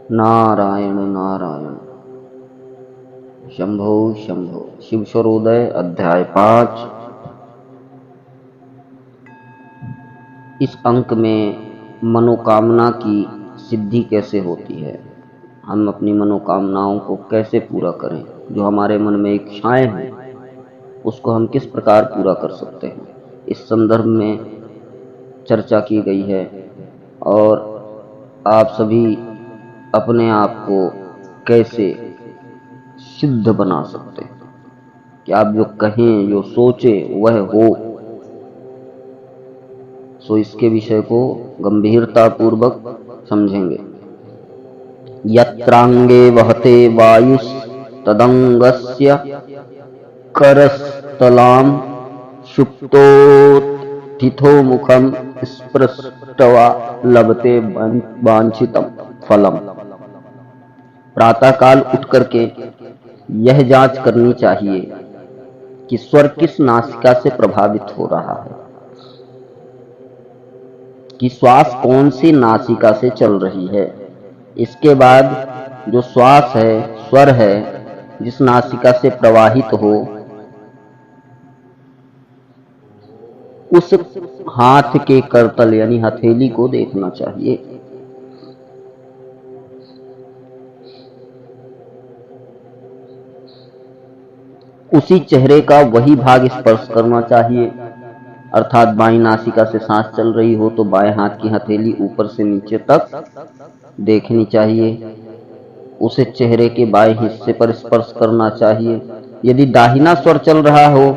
नारायण नारायण। शंभो शंभो। शिव स्वरोदय अध्याय 5। इस अंक में मनोकामना की सिद्धि कैसे होती है, हम अपनी मनोकामनाओं को कैसे पूरा करें, जो हमारे मन में इच्छाएं हैं उसको हम किस प्रकार पूरा कर सकते हैं, इस संदर्भ में चर्चा की गई है। और आप सभी अपने आप को कैसे सिद्ध बना सकते हैं कि आप जो कहें, जो सोचें वह हो। सो इसके विषय को गंभीरता पूर्वक समझेंगे। यत्रांगे वहते वायुस् तदंगस्य करस्तलाम शुप्तोत्थितो मुखम स्पृष्टवा लभते वांछितम फलम। प्रातःकाल उठ करके यह जांच करनी चाहिए कि स्वर किस नासिका से प्रभावित हो रहा है, कि श्वास कौन सी नासिका से चल रही है। इसके बाद जो श्वास है, स्वर है, जिस नासिका से प्रवाहित हो, उस हाथ के करतल यानी हथेली को देखना चाहिए। उसी चेहरे का वही भाग स्पर्श करना चाहिए, अर्थात बाईं नासिका से सांस चल रही हो तो बाएं हाथ की हथेली ऊपर से नीचे तक देखनी चाहिए, उसे चेहरे के बाएं हिस्से पर स्पर्श करना चाहिए। यदि दाहिना स्वर चल रहा हो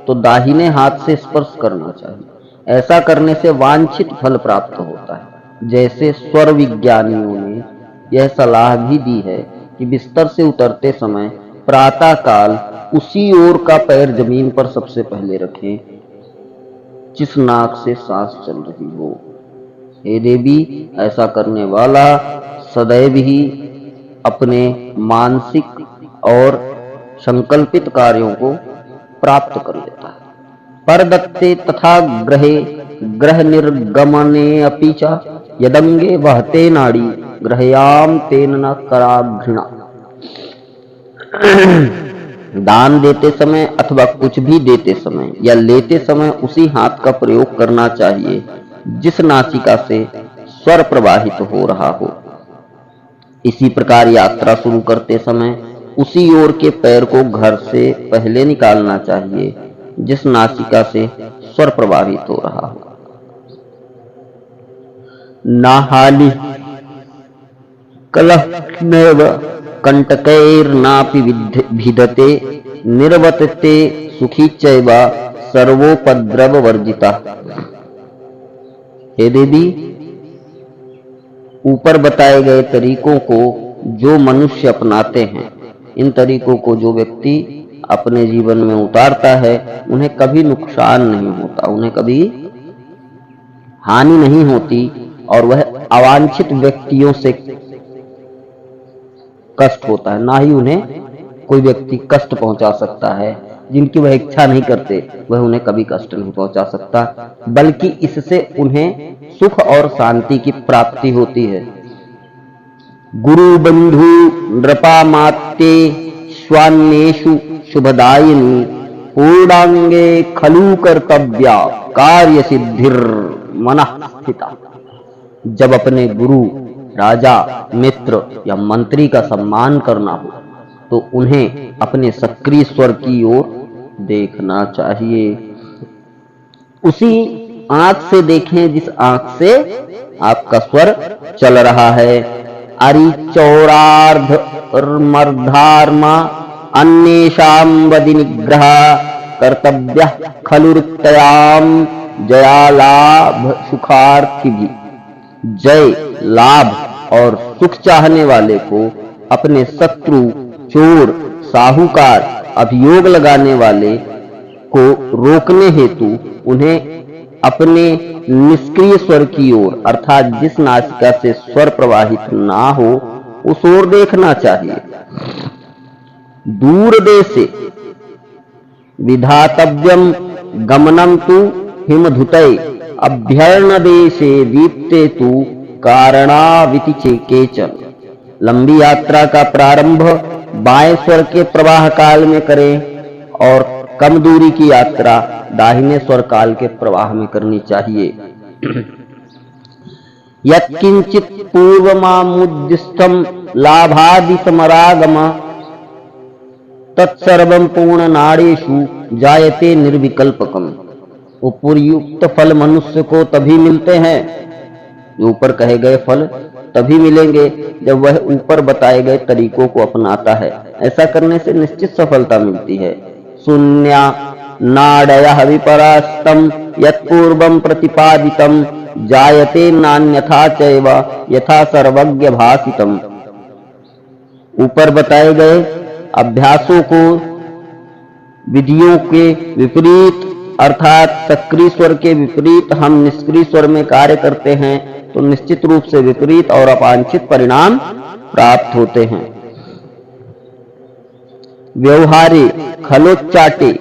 तो दाहिने हाथ से स्पर्श करना चाहिए। ऐसा करने से वांछित फल प्राप्त होता है। जैसे स्वर विज्ञानियों ने यह सलाह भी दी है कि बिस्तर से उतरते समय प्रातःकाल उसी ओर का पैर जमीन पर सबसे पहले रखें जिस नाक से सांस चल रही हो। हे देवी, ऐसा करने वाला सदैव ही अपने मानसिक और संकल्पित कार्यों को प्राप्त कर लेता है। परदत्ते तथा ग्रहे ग्रह निर्गमने अपि च यदंगे वहते नाड़ी ग्रहयाम तेन न करा घृणा। दान देते समय अथवा कुछ भी देते समय या लेते समय उसी हाथ का प्रयोग करना चाहिए जिस नासिका से स्वर प्रवाहित हो रहा हो। इसी प्रकार यात्रा शुरू करते समय उसी ओर के पैर को घर से पहले निकालना चाहिए जिस नासिका से स्वर प्रवाहित हो रहा हो। नाहाली कलहनैव कंटकैर्नापि भिदते निर्वतते सुखी चैव सर्वोपद्रव वर्जिता। हे देवी, ऊपर बताए गए तरीकों को जो मनुष्य अपनाते हैं, इन तरीकों को जो व्यक्ति अपने जीवन में उतारता है, उन्हें कभी नुकसान नहीं होता, उन्हें कभी हानि नहीं होती और वह अवांछित व्यक्तियों से कष्ट होता है। ना ही उन्हें कोई व्यक्ति कष्ट पहुंचा सकता है, जिनकी वह इच्छा नहीं करते वह उन्हें कभी कष्ट नहीं पहुंचा सकता, बल्कि इससे उन्हें सुख और शांति की प्राप्ति होती है। गुरु बंधु नृपामात्ये स्वान्येषु शुभदायिनी पूर्णांगे खलु कर्तव्या कार्य सिद्धिर मनः स्थिता। जब अपने गुरु, राजा, मित्र या मंत्री का सम्मान करना हो तो उन्हें अपने सक्रिय स्वर की ओर देखना चाहिए। उसी आंख से देखें जिस आंख से आपका स्वर चल रहा है। अरि चौरार्ध मर्धार्मा अन्येषां वदि निग्रह कर्तव्य खलुरुक्तयाम जयालाभ सुखार्थिभि। जय, लाभ और सुख चाहने वाले को अपने शत्रु, चोर, साहूकार, अभियोग लगाने वाले को रोकने हेतु उन्हें अपने निष्क्रिय स्वर की ओर, अर्थात जिस नासिका से स्वर प्रवाहित ना हो उस ओर देखना चाहिए। दूर देशे विधातव्यम गमनम तु हिमधुतये अभ्यर्ण देशे दीप्ते तु कारणाविति केचन। लंबी यात्रा का प्रारंभ बाएं स्वर के प्रवाह काल में करें और कम दूरी की यात्रा दाहिने स्वर काल के प्रवाह में करनी चाहिए। यत्किंचित पूर्वमामुद्दिष्टं लाभादि समरागम तत्सर्वं पूर्ण नाड़ेषु जायते निर्विकल्पकम। उपर्युक्त फल मनुष्य को तभी मिलते हैं, जो ऊपर कहे गए फल तभी मिलेंगे जब वह ऊपर बताए गए तरीकों को अपनाता है। ऐसा करने से निश्चित सफलता मिलती है। शून्या नाड़यः विपरास्तम यत्पूर्वं प्रतिपादितम जायते नान्यथा चैव यथा सर्वज्ञ भासितम। ऊपर बताए गए अभ्यासों को विधियों के विपरीत अर्थात सक्रिय स्वर के विपरीत हम निष्क्रिय स्वर में कार्य करते हैं तो निश्चित रूप से विपरीत और अवांछित परिणाम प्राप्त होते हैं। व्यवहारे खलोच्चाटे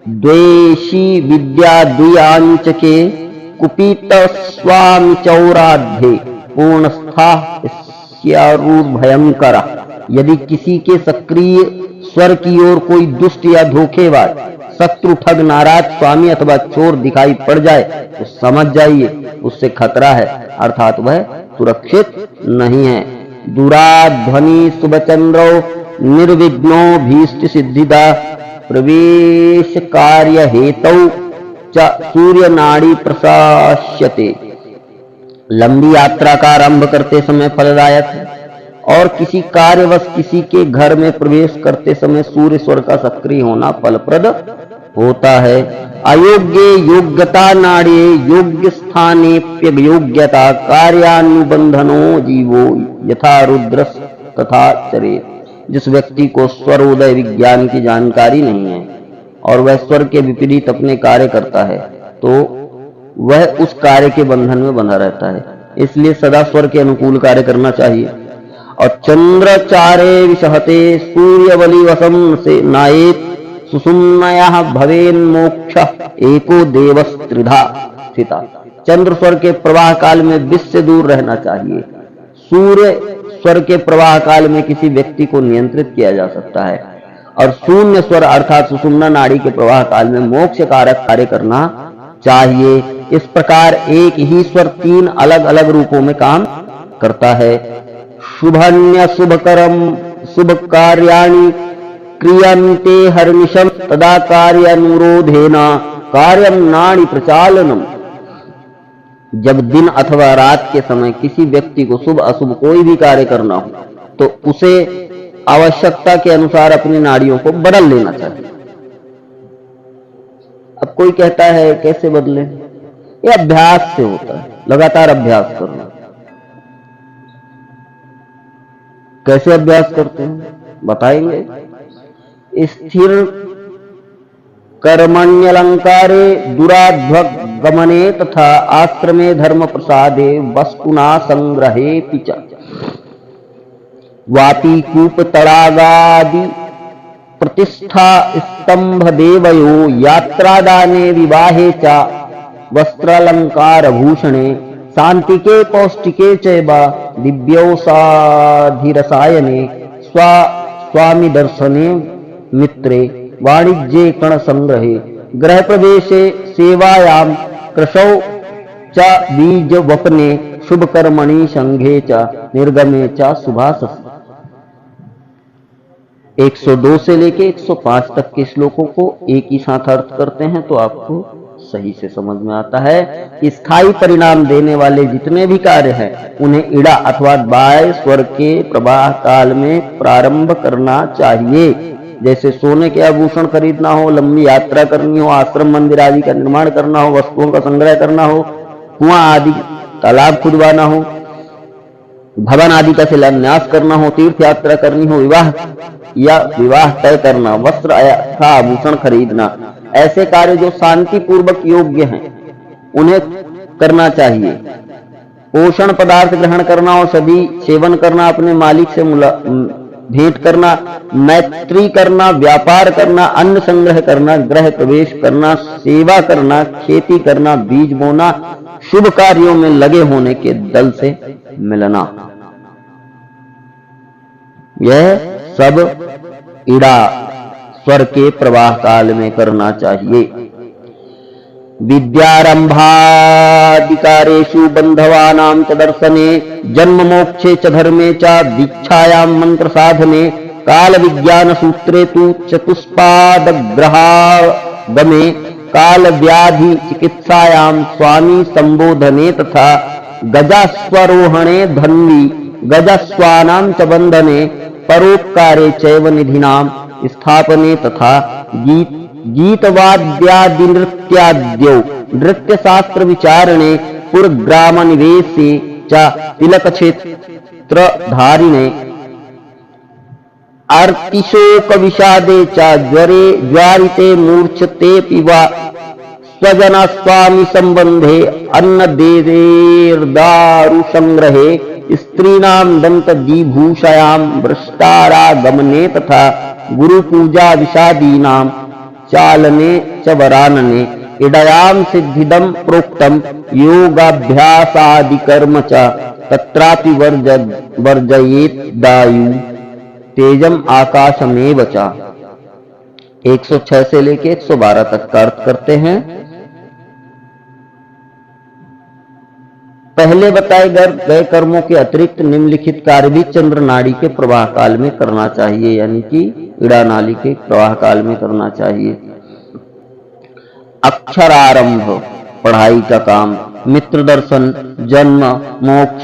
द्वेषी विद्या द्वियांचके कुपित स्वामी चौराध्ये पूर्णस्था भयंकर। यदि किसी के सक्रिय स्वर की ओर कोई दुष्ट या धोखेबाज शत्रु ठग नाराज स्वामी अथवा चोर दिखाई पड़ जाए तो समझ जाइए उससे खतरा है, अर्थात वह सुरक्षित नहीं है। दुराध्वनि शुभचंद्रो निर्विघ्नो भीष्ट सिद्धिदा प्रवेश कार्य हेतौ च सूर्य नाड़ी प्रशास्यते। लंबी यात्रा का आरंभ करते समय फलदायक है और किसी कार्यवश किसी के घर में प्रवेश करते समय सूर्य स्वर का सक्रिय होना फलप्रद होता है। अयोग्य योग्यता नाड़ी योग्य स्थानेप्य योग्यता कार्यानुबंधनो जीवो यथा रुद्र तथा चरेत। जिस व्यक्ति को स्वरोदय विज्ञान की जानकारी नहीं है और वह स्वर के विपरीत अपने कार्य करता है तो वह उस कार्य के बंधन में बंधा रहता है। इसलिए सदा स्वर के अनुकूल कार्य करना चाहिए। और चंद्रचारे विषहते सूर्यबली वसम से नायेत सुषुम्नयः भवेन मोक्ष एको देवस्त्रिधा स्थिता। चंद्र स्वर के प्रवाह काल में विष से दूर रहना चाहिए। सूर्य स्वर के प्रवाह काल में किसी व्यक्ति को नियंत्रित किया जा सकता है और शून्य स्वर अर्थात सुषुम्ना नाड़ी के प्रवाह काल में मोक्ष कारक कार्य करना चाहिए। इस प्रकार एक ही स्वर तीन अलग अलग रूपों में काम करता है। शुभन्य शुभकरम शुभ कार्याणि क्रियन्ते हर्निशम तदा कार्यानुरोधेना कार्यम नाड़ी प्रचालनम। जब दिन अथवा रात के समय किसी व्यक्ति को शुभ अशुभ कोई भी कार्य करना हो तो उसे आवश्यकता के अनुसार अपनी नाड़ियों को बदल लेना चाहिए। अब कोई कहता है कैसे बदले? ये अभ्यास से होता है, लगातार अभ्यास करना। कैसे अभ्यास करते हैं बताएंगे। स्थिर कर्मण्यलंकारे दुराध्वगमने तथा आश्रमे धर्म प्रसादे वस्तुना संग्रहे पिच वापी कूप तड़ागादि प्रतिष्ठा स्तंभ देवयो यात्रादाने विवाहे च वस्त्रालंकार भूषणे शांतिके पौष्टिके चैव दिव्यौषाधिरसायने स्वामी दर्शने मित्रे वाणिज्ये कण संग्रहे गृह प्रवेशे सेवायाम कृषौ च बीज वपने शुभ कर्मणि संघे च निर्गमे च शुभासस। 102 से लेके 105 तक के श्लोकों को एक ही साथ अर्थ करते हैं तो आपको सही से समझ में आता है। स्थायी परिणाम देने वाले जितने भी कार्य हैं उन्हें इड़ा अथवा बाय स्वर के प्रवाह काल में प्रारंभ करना चाहिए। जैसे सोने के आभूषण खरीदना हो, लंबी यात्रा करनी हो, आश्रम मंदिर आदि का निर्माण करना हो, वस्तुओं का संग्रह करना हो, कुआं आदि तालाब खुदवाना हो, भवन आदि का शिलान्यास करना हो, तीर्थ यात्रा करनी हो, विवाह तय करना, वस्त्र अथवा आभूषण खरीदना, ऐसे कार्य जो शांति पूर्वक योग्य हैं उन्हें करना चाहिए। पोषण पदार्थ ग्रहण करना, औषधि सेवन करना, अपने मालिक से भेंट करना, मैत्री करना, व्यापार करना, अन्न संग्रह करना, गृह प्रवेश करना, सेवा करना, खेती करना, बीज बोना, शुभ कार्यों में लगे होने के दल से मिलना। यह सब इड़ा स्वर के प्रवाह काल में करना चाहिए। विद्यारंभाधिकारेषु बंधवानां च दर्शने जन्म मोक्षे च धर्मे च दीक्षायां मंत्र साधने काल विज्ञान सूत्रे तु चतुष्पादग्रहागमे काल व्याधि चिकित्सायां स्वामी संबोधने तथा गजास्वरोहणे धन्वी गजस्वानां च बंधने परोपकारे चैव निधिनां स्थापने तथा गीतवाद्यादिनृत्याद्यौ नृत्यशास्त्र विचारणे पुरग्राम निवेशे च तिलक क्षेत्रधारिणे आर्तिशोक विषादे च ज्वरे ज्वारिते मूर्छतेऽपि वा स्वजना स्वामी संबंधे अन्नदेवेर्दारु संग्रहे स्त्रीणां दंतदीभूषायां भ्रष्टारागमने तथा गुरुपूजा विषादीनां चालने च वरानने इडयां सिद्धिदं प्रोक्तं योगाभ्यासादिकर्म च तत्रापि वर्जयेत् दायु तेजम आकाशमेव च। 106 से लेके 112 तक का अर्थ करते हैं। पहले बताए गए कर्मों के अतिरिक्त निम्नलिखित कार्य भी चंद्र नाड़ी के प्रवाह काल में करना चाहिए, यानी कि इड़ा नाड़ी के प्रवाह काल में करना चाहिए। अक्षरारंभ पढ़ाई का काम, मित्र दर्शन, जन्म मोक्ष,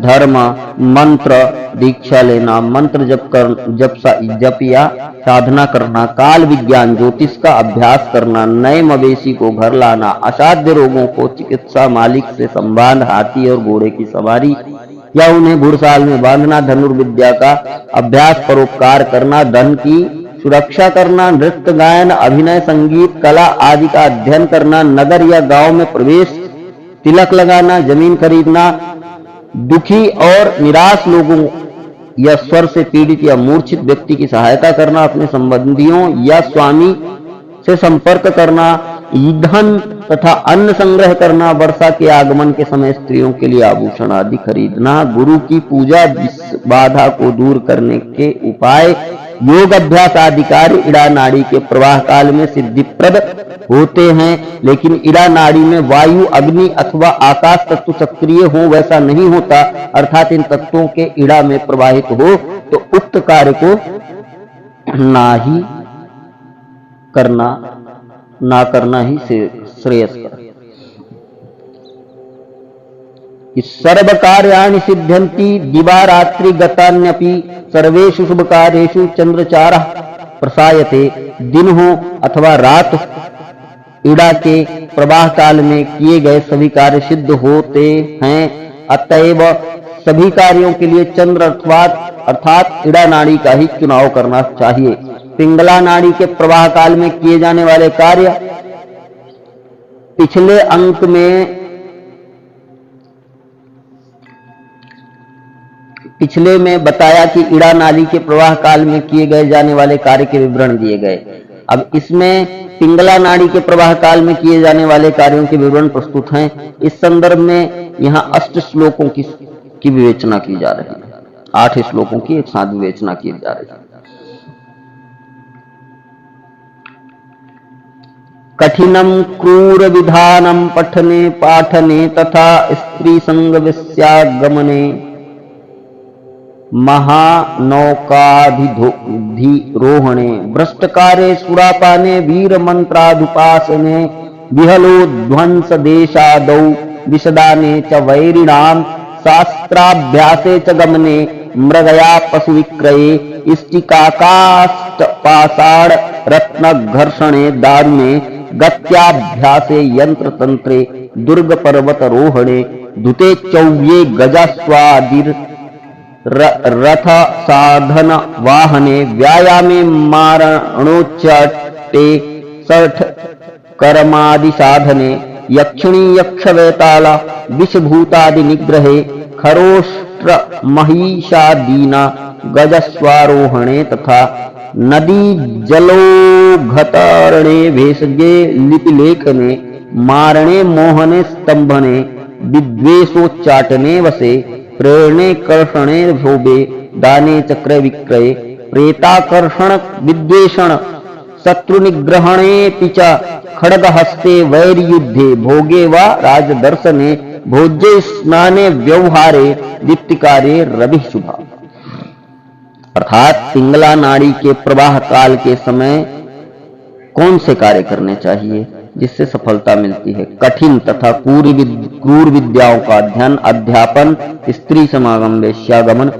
धर्म, मंत्र दीक्षा लेना, मंत्र जप या साधना करना, काल विज्ञान ज्योतिष का अभ्यास करना, नए मवेशी को घर लाना, असाध्य रोगों को चिकित्सा, मालिक से संवाद, हाथी और घोड़े की सवारी या उन्हें घुड़साल में बांधना, धनुर्विद्या का अभ्यास, परोपकार करना, धन की सुरक्षा करना, नृत्य गायन, अभिनय, संगीत, कला आदि का अध्ययन करना, नगर या गांव में प्रवेश, तिलक लगाना, जमीन खरीदना, दुखी और निराश लोगों या स्वर से पीड़ित या मूर्छित व्यक्ति की सहायता करना, अपने संबंधियों या स्वामी से संपर्क करना, ईंधन तथा अन्न संग्रह करना, वर्षा के आगमन के समय स्त्रियों के लिए आभूषण आदि खरीदना, गुरु की पूजा, बाधा को दूर करने के उपाय, योग अभ्यास आदि कार्य इड़ा नाड़ी के प्रवाह काल में सिद्धिप्रद होते हैं। लेकिन इड़ा नाड़ी में वायु, अग्नि अथवा आकाश तत्व सक्रिय हो वैसा नहीं होता, अर्थात इन तत्वों के इड़ा में प्रवाहित हो तो उक्त कार्य को ना करना ही श्रेयस्कर। सर्व कार्याणि सिद्ध्यन्ति दिवा रात्रि गतान्यपि सर्वेषु शुभ कार्येषु चंद्रचारः प्रसायते। दिन हो अथवा रात इड़ा के प्रवाह काल में किए गए सभी कार्य सिद्ध होते हैं। अतएव सभी कार्यों के लिए चंद्र अर्थात इड़ा नाड़ी का ही चुनाव करना चाहिए। पिंगला नाड़ी के प्रवाह काल में किए जाने वाले कार्य पिछले में बताया कि इड़ा नाड़ी के प्रवाह काल में किए गए जाने वाले कार्य के विवरण दिए गए। अब इसमें पिंगला नाड़ी के प्रवाह काल में किए जाने वाले कार्यों के विवरण प्रस्तुत हैं। इस संदर्भ में यहाँ 8 श्लोकों की विवेचना की जा रही है। 8 श्लोकों की एक साथ विवेचना की जा रही है। कठिनम क्रूर विधानम पठने पाठने तथा स्त्री संग विषयागमने महानौकाधिरोहणे भ्रष्टकारे सुरापाने वीर मंत्रादुपासने विहलोध्वंस देशादौ विशदाने च वैरिणां शास्त्राभ्यासे च गमने मृगया पशु विक्रये इष्टिकाकाष्ठपाषाण रत्न घर्षणे दारुणे गत्याभ्यासे यंत्र तंत्रे दुर्ग पर्वत रोहणे धुते चौव्ये गजास्वादिर रथ साधन वाहने व्यायामे मारणोच्चटे सठ कर्मादि साधने यक्षिणी यक्षवेताल विषभूतादि निग्रहे खरोष्ट्र महिषादीना गजस्वारोहणे तथा नदी जलोघतरणे भेषजे लिपिलेखने मारणे मोहने स्तंभने विद्वेषोच्चाटने वसे प्रेरणे कर्षणे भोगे दाने चक्र विक्रये प्रेताकर्षण विद्वेषण शत्रु निग्रहणे पिचा खड्ग हस्ते वैर युद्धे भोगे व राजदर्शने भोज्ये स्नाने व्यवहारे दीप्तिकारे रवि शुभा। अर्थात पिंगला नाड़ी के प्रवाह काल के समय कौन से कार्य करने चाहिए जिससे सफलता मिलती है? कठिन तथा क्रूर विद्याओं का अध्ययन, अध्यापन, स्त्री समागम, वेश्यागमन,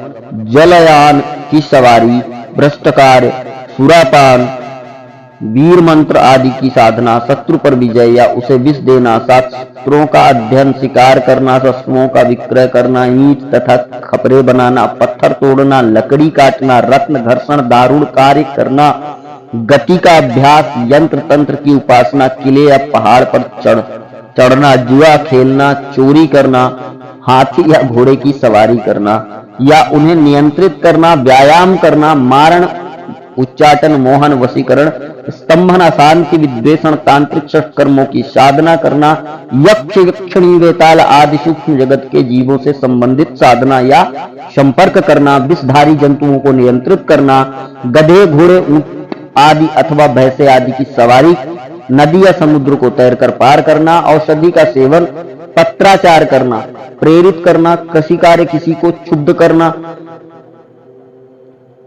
जलयान की सवारी, भ्रष्टकार्य, सुरापान, वीर मंत्र आदि की साधना, शत्रु पर विजय या उसे विष देना, शास्त्रों का अध्ययन, शिकार करना, शस्त्रों का विक्रय करना, ईंट तथा खपरे बनाना, पत्थर तोड़ना, लकड़ी काटना, रत्न घर्षण, दारुण कार्य करना, गति का अभ्यास, यंत्र तंत्र की उपासना, किले या पहाड़ पर चढ़ना, जुआ खेलना, चोरी करना, हाथी या घोड़े की सवारी करना या उन्हें नियंत्रित करना, व्यायाम करना, मारण, उच्चाटन, मोहन, वशीकरण, स्तंभन, अशांति, विद्वेषण, तांत्रिक षटकर्मों की साधना करना, यक्ष यक्षिणी वेताल आदि सूक्ष्म जगत के जीवों से संबंधित साधना या संपर्क करना, विषधारी जंतुओं को नियंत्रित करना, गधे, घोड़े, ऊंट आदि अथवा भैंसे आदि की सवारी, नदी या समुद्र को तैरकर पार करना, औषधि का सेवन, पत्राचार करना, प्रेरित करना, कृषि कार्य, किसी को क्षुब्ध करना,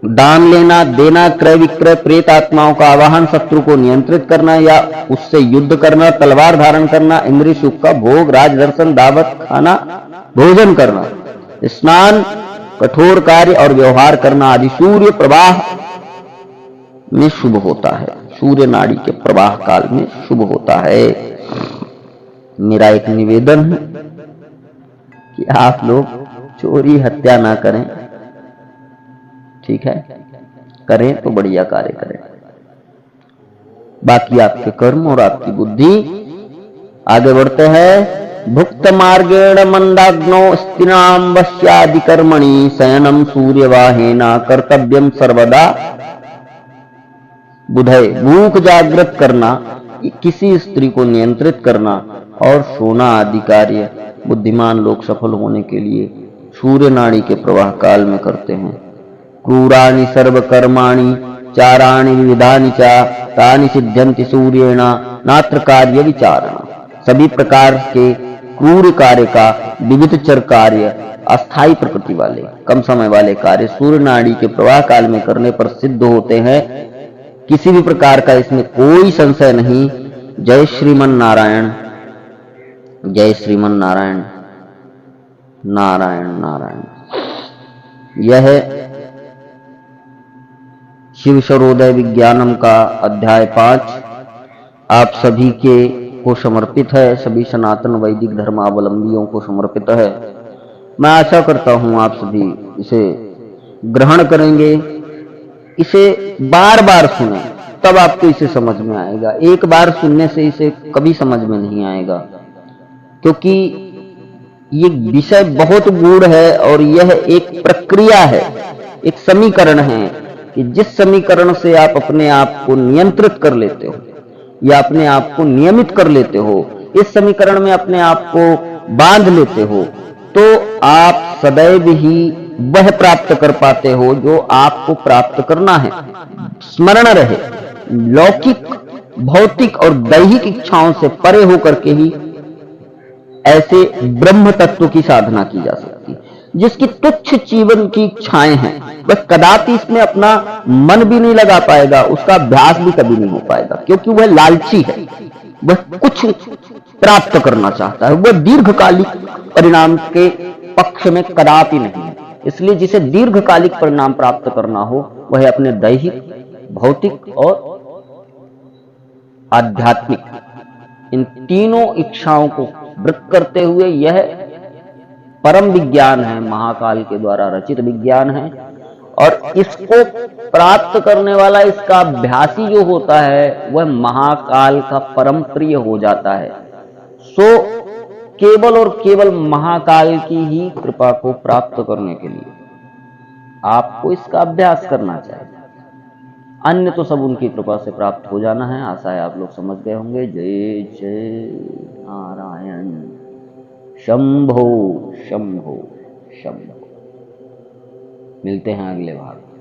दान लेना देना, क्रय विक्रय, प्रेत आत्माओं का आवाहन, शत्रु को नियंत्रित करना या उससे युद्ध करना, तलवार धारण करना, इंद्रिय सुख का भोग, राजदर्शन, दावत खाना, भोजन करना, स्नान, कठोर कार्य और व्यवहार करना आदि सूर्य प्रवाह में शुभ होता है। सूर्य नाड़ी के प्रवाह काल में शुभ होता है। मेरा एक निवेदन है कि आप लोग चोरी हत्या ना करें, ठीक है? करें तो बढ़िया कार्य करें, बाकी आपके कर्म और आपकी बुद्धि। आगे बढ़ते हैं। भुक्त मार्गेण मंदाग्नो स्त्रीणाम वश्यादि कर्मणि शयनम सूर्यवाहेना कर्तव्यम सर्वदा बुधय। भूख जागृत करना, किसी स्त्री को नियंत्रित करना और सोना आदि कार्य बुद्धिमान लोग सफल होने के लिए सूर्य नाड़ी के प्रवाह काल में करते हैं। क्रूराणि सर्व कर्माणि चाराणि विविधानि च तानि सिद्ध्यन्ति सूर्येण नात्र कार्य विचारणा। सभी प्रकार के क्रूर कार्य का, विविध चर कार्य, अस्थायी प्रकृति वाले, कम समय वाले कार्य सूर्य नाड़ी के प्रवाह काल में करने पर सिद्ध होते हैं। किसी भी प्रकार का इसमें कोई संशय नहीं। जय श्रीमन नारायण, जय श्रीमन नारायण, नारायण नारायण। यह शिव सर्वोदय विज्ञानम का अध्याय 5 आप सभी के को समर्पित है, सभी सनातन वैदिक धर्मावलंबियों को समर्पित है। मैं आशा करता हूं आप सभी इसे ग्रहण करेंगे, इसे बार बार सुने तब आपको इसे समझ में आएगा। एक बार सुनने से इसे कभी समझ में नहीं आएगा, क्योंकि ये विषय बहुत गूढ़ है और यह एक प्रक्रिया है, एक समीकरण है कि जिस समीकरण से आप अपने आप को नियंत्रित कर लेते हो या अपने आप को नियमित कर लेते हो, इस समीकरण में अपने आप को बांध लेते हो, तो आप सदैव ही वह प्राप्त कर पाते हो जो आपको प्राप्त करना है। स्मरण रहे, लौकिक, भौतिक और दैहिक इच्छाओं से परे होकर के ही ऐसे ब्रह्म तत्व की साधना की जा सकती है। जिसकी तुच्छ जीवन की इच्छाएं हैं वह कदापि इसमें अपना मन भी नहीं लगा पाएगा, उसका अभ्यास भी कभी नहीं हो पाएगा, क्योंकि वह लालची है, वह कुछ प्राप्त करना चाहता है, वह दीर्घकालिक परिणाम के पक्ष में कदापि नहीं है। इसलिए जिसे दीर्घकालिक परिणाम प्राप्त करना हो वह अपने दैहिक, भौतिक और आध्यात्मिक इन तीनों इच्छाओं को वृत्त करते हुए, यह परम विज्ञान है, महाकाल के द्वारा रचित विज्ञान है, और इसको प्राप्त करने वाला, इसका अभ्यासी जो होता है वह महाकाल का परम प्रिय हो जाता है। सो केवल और केवल महाकाल की ही कृपा को प्राप्त करने के लिए आपको इसका अभ्यास करना चाहिए, अन्य तो सब उनकी कृपा से प्राप्त हो जाना है। आशा है आप लोग समझ गए होंगे। जय जय नारायण। शंभो शंभो शब्द। मिलते हैं अगले भाग में।